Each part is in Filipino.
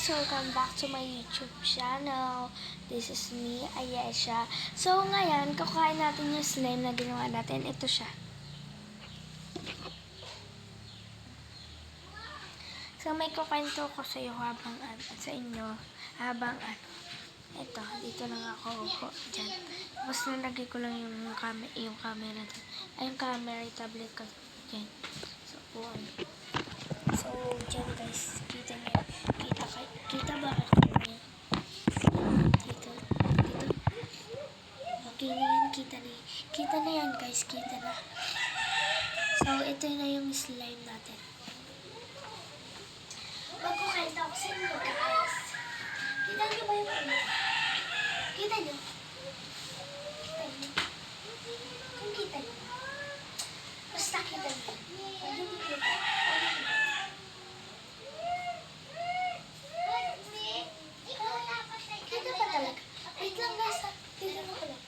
guys! Welcome back to my YouTube channel. This is me, Ayesha. So, ngayon, kukain natin yung slime na ginawa natin. Ito siya. So, may kukwento ko sa iyo sa inyo habang ito, dito lang ako upo dyan. Tapos nalagay ko lang yung camera dyan. Ay, yung camera, yung tablet ko dyan. So, buwan. So, dyan guys, kita niyo. Kita ba niya? Dito. Okay na yan, kita na yan. Kita na yan guys, kita na. So, ito na yung slime natin. Magkukwento ako sa inyo guys. Kita niyo ba yung ulo? Kita niyo? Kita niyo? Kung kita niyo. Basta kita niyo. Huwag niyo kita. Kita pa talaga. Wait lang guys. Tignan mo ko lang.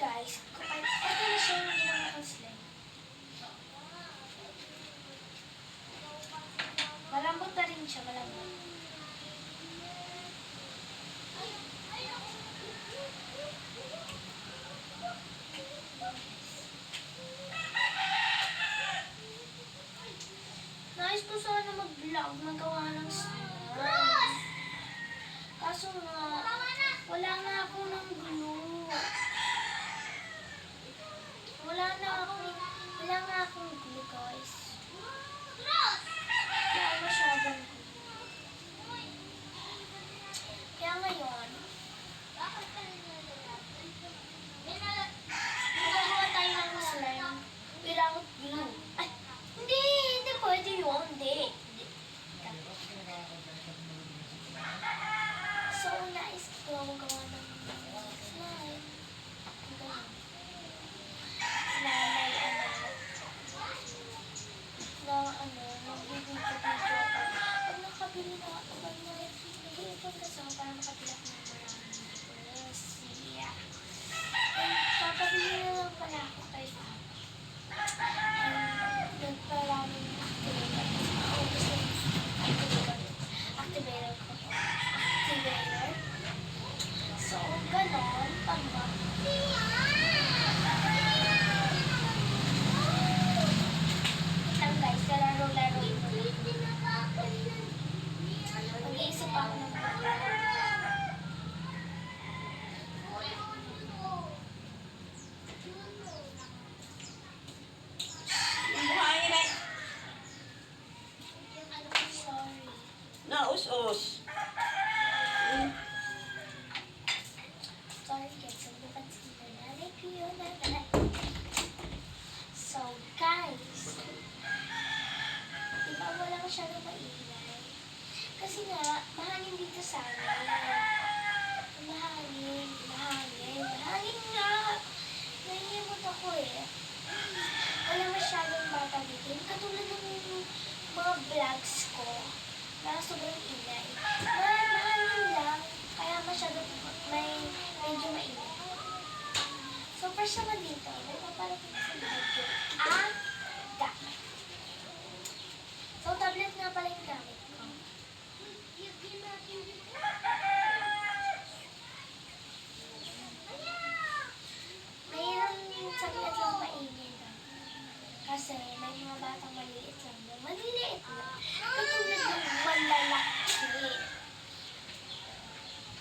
Guys, ito na siya yung ginawa kong slime. Malambot na rin siya, malambot. Nais ko sana mag-vlog, magawa ng slime. Kaso nga, wala na ako ng glue. Wala nga akong glue, guys. Wala masyadong glue. Kaya ngayon, magagawa tayo ng slime without glue. Ay, hindi pwede yun, hindi. So, nais ko magawa ng slime. Pag nakabili na ako, nag-iipon kasi ako para makabila ko ng maraming siya. Papabili na lang pala ako kay nagparaming activator ko. Activator. So, ganon. Tama. Guys, laro-laroin mo lang. Mag-iisip ako ng sorry. Naus-us. Sorry guys, ang bukat sa nanay ko yun. So guys, diba wala masyadong maingay? Kasi nga, mahangin dito sa amin. Mahangin nga. Nahihimot ako eh. Wala masyadong bata dito. Katulad ng mga vlogs ko na sobrang ingay. Mahangin lang, kaya masyadong medyo maingay. So, first naman dito, may paparating sa video. Gamit. So, tablet nga pala yung gamit ko. Mayroon yung saglit lang maingay lang. Kasi may mga batang maliliit lang. Maliliit lang. Katulad ng malalaki.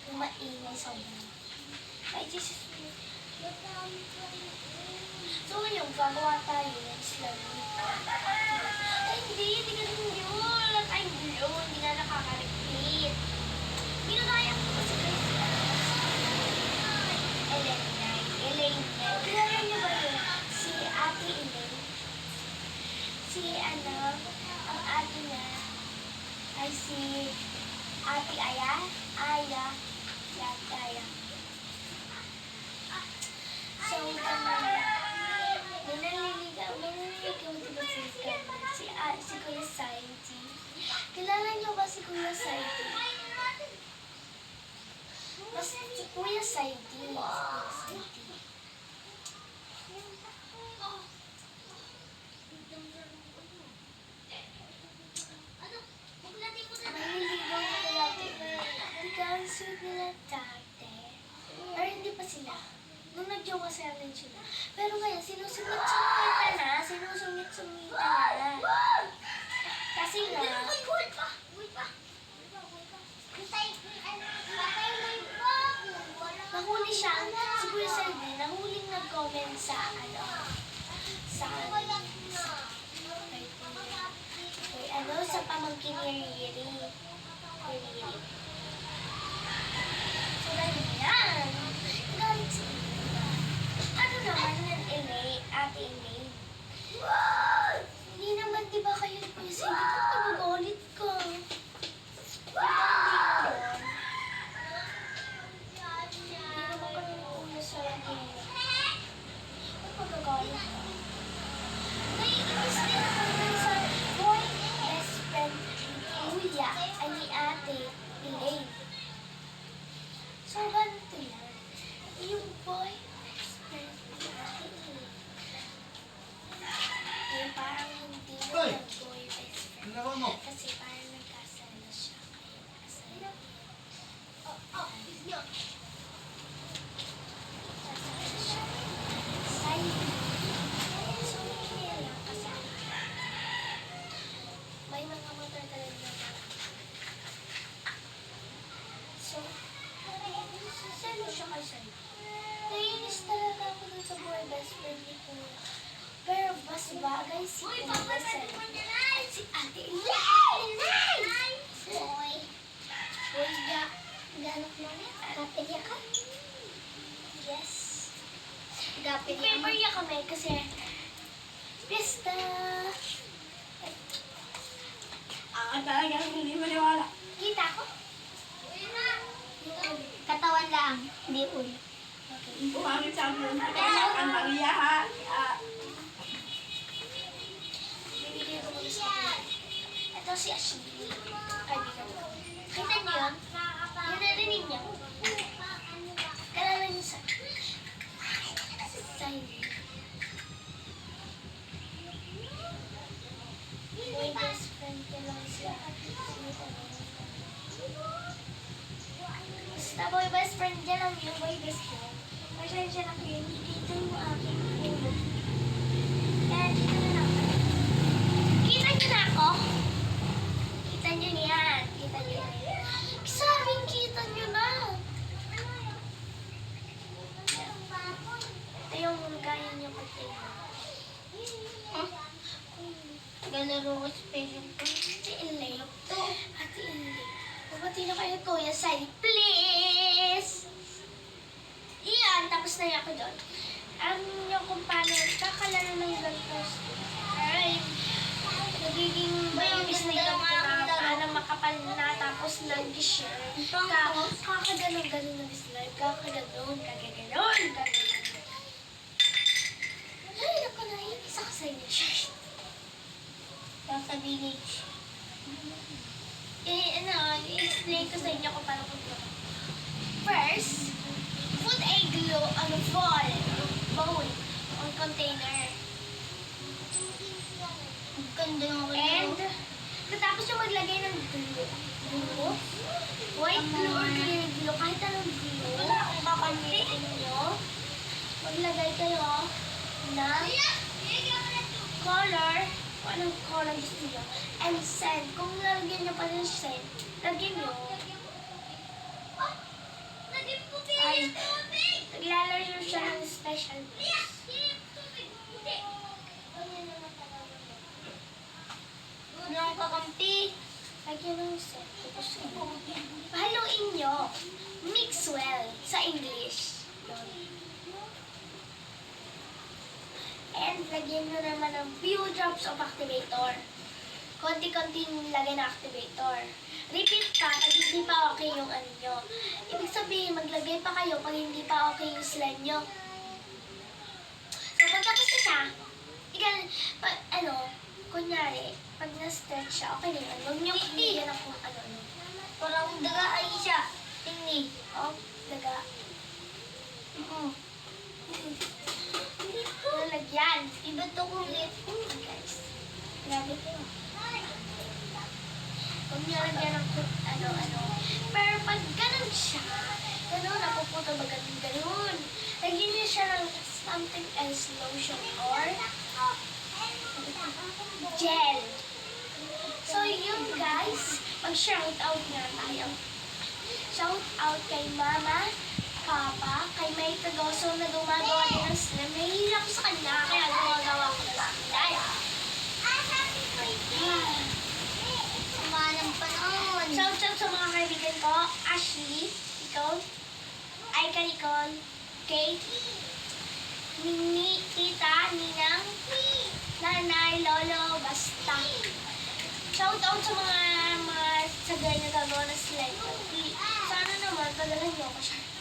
Yung maingay sobrang. Ay, Jesus. So, yung gagawa tayo ng slime nito. Ay, hindi ganun yun. Wala tayong glue. Hindi na nakaka-repeat. Ginagaya ko kasi Elaine. Kilala niyo ba yun? Si Ate Elaine. Ang ate niya ay si Ate Aya. Si Ate Aya. Kuya Saidi. Kuya Saidi. Maniligaw na kaya ikaw ang sweet nila dati. Or hindi pa sila. Nung nag-jowa sila rin sila. Pero ngayon, sinusungit-sungita na. Sinusungit-sungita na. Kasi nga, nahuli siya. Si Kuya Saidi, nahuling nag-comment sa sa pamangkin ni Riri. So, ganyan. Galit si Ina. Ano naman ng Ate Elaine? Hindi naman, di ba kayo ni Kuya Saidi? Ba't nagagalit ka? Di ba hindi naman kami una sa akin. Ba't magagalit ka? Naiinis din ako dun sa boy best friend ni Kuya ay ni Ate Elaine. So, ganito yan. Yung boy best friend ni Ate Elaine. Yung parang hindi na Hoy! boy best friend. Ano naman mo? Kasi parang nagkasal na siya. Kaya nagkasal na. Nagkasal na siya. Saidi. So, hindi lang kasal. May mga motor talaga na parang. So, sino siya kay Saidi? Naiinis talaga ako dun sa boy best friend ni Kuya. Pero mas bagay si Kuya Saidi at si Ate Elaine! Boy. Boy ga. Ganok mo na? Gapilya ka? Yes. Gapilya mo? Favorite kami kasi pista. Talagang hindi maniwala. Kita ko? Katawan lang, hindi ulo. Okay. Bumamit sa amin. Ang tangiyahan. Bibigay ko muna sa Kuya. Ito si Ashley. Kaibigan ko. Kita niyo yun? Yung narinig niya. Kalala niyo sa Saidi. Boy best friend ko lang siya. Basta boy best friend niya lang yung boy best friend. Pasensya na kayo, hindi dito yung aking ulo. Kaya dito na lang. Kita niyo na ako? Kita niyo yan. Kita niyo yan. Sabing kita niyo na. Ito yung gaya niyo pati. Galaro ko special ko. Ate Elaine. Ate Elaine. Mabati na kayo, Kuya Saidi. Please! Iyan, tapos na ako doon. Alam niyo kung paano kakalaro ng gantos. Ay, nagiging mayabis na yung paano makapal na tapos nag-share. Kakaganon-ganon na slime. Kakaganon, kagaganon, kagaganon. Ay, naku, naiinis ako sa inyo. Sa village. I-explain ko sa inyo kung paano kung first, put a glue on a bowl on container. Ang ganda ng And, katapos yung maglagay ng glue, white glue or clear glue, kahit anong glue, kakamitin nyo, maglagay kayo ng color, kung anong color gusto nyo, and scent. Kung lalagyan nyo pa ng scent, lagyan nyo. Ay, naglalaro siya ng special place. Anong kakampi? Lagyan ng scent. Tapos, haluin nyo. Mix well sa English. And lagyan nyo naman ng few drops of activator. Konti-konti lagay na activator. Repeat pa pag hindi pa okay yung ano nyo. Ibig sabihin, maglagay pa kayo pag hindi pa okay yung slime nyo. So, pagkapos na siya, kunyari, pag na-stretch siya, okay na yun. Huwag nyo bigyan ng kung ano-ano. Parang daga ay siya. Tingni. Oh, daga. mo. Lalagyan. Iba to kulit. Guys. Grabe to. Huwag niyo lagyan ng ano. Pero pag ganun siya, ganun, napuputo ba ganun. Lagyan niyo siya ng something else, lotion or gel. So yun guys, mag-shout out nga tayo. Shout out kay Mama, Papa, kay May Tagoso na gumagawa din ng slim. Nahihiya ako sa kanya, kaya gumagawa ko na lang. Dahil, Sama ng panahon. shout out sa mga kaibigan ko, Ashley, ikaw, Aika Nicole, Kate, Nini, Tita, Ninang, Nanay, Lolo, basta. Shout out sa mga sagay na gagawa ng slime. Sana naman, padalhan niyo ako siya.